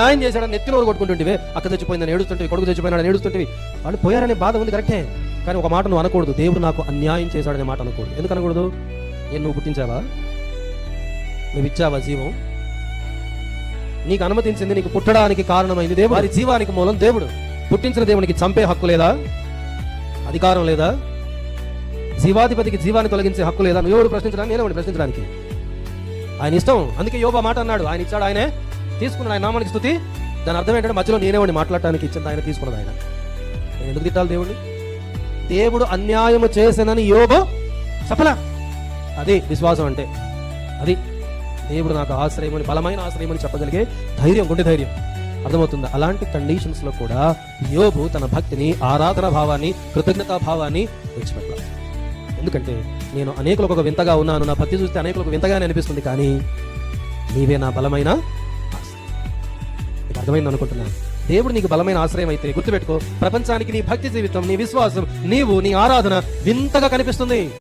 ఆయన చేశాడని నెత్తినోరు కొట్టుకుంటుంటివే, అక్క చచ్చిపోయిందని ఏడుస్తుంటివి, కొడుకు చచ్చిపోయినాడని ఏడుస్తుంటివి. వాళ్ళు పోయారనే బాధ ఉంది కరెక్టే, కానీ ఒక మాట నువ్వు అనకూడదు, దేవుడు నాకు అన్యాయం చేశాడనే మాట అనకూడదు. ఎందుకు అనకూడదు? నువ్వు పుట్టించావా? నువ్వు ఇచ్చావా జీవం? నీకు అనుమతించింది, నీకు పుట్టడానికి కారణమైంది దేవుడు. వారి జీవానికి మూలం దేవుడు. పుట్టించిన దేవునికి చంపే హక్కు లేదా? అధికారం లేదా? జీవాధిపతికి జీవాన్ని తొలగించే హక్కు లేదా? నువ్వు ఎవరు ప్రశ్నించడానికి? నేనే ప్రశ్నించడానికి. ఆయన ఇష్టం. అందుకే యోబు మాట అన్నాడు, ఆయన ఇచ్చాడు, ఆయనే తీసుకున్నాడు, ఆయన నామానికి స్తుతి. దాని అర్థం ఏంటంటే మధ్యలో నేనేవాడిని మాట్లాడటానికి ఇచ్చింది ఆయన, తీసుకున్నది ఆయన. నేను ఎందుకు తిట్టాలి దేవుడిని? దేవుడు అన్యాయము చేశానని యోబు చెప్పలా. అది విశ్వాసం అంటే. అది దేవుడు నాకు ఆశ్రయమని, బలమైన ఆశ్రయమని చెప్పగలిగే ధైర్యం, గుండె ధైర్యం. అర్థమవుతుందా? అలాంటి కండిషన్స్ లో కూడా యోబు తన భక్తిని, ఆరాధన భావాన్ని, కృతజ్ఞతా భావాన్ని విడిచిపెట్టాలి. ఎందుకంటే నేను అనేకులకు ఒక వింతగా ఉన్నాను, నా భక్తి చూస్తే అనేకులకు వింతగానే అనిపిస్తుంది, కానీ నీవే నా బలమైన ఆశ్రయం. నీకు అర్థమైంది అనుకుంటున్నాను. దేవుడు నీకు బలమైన ఆశ్రయం అయితే గుర్తుపెట్టుకో, ప్రపంచానికి నీ భక్తి జీవితం, నీ విశ్వాసం, నీవు, నీ ఆరాధన వింతగా కనిపిస్తుంది.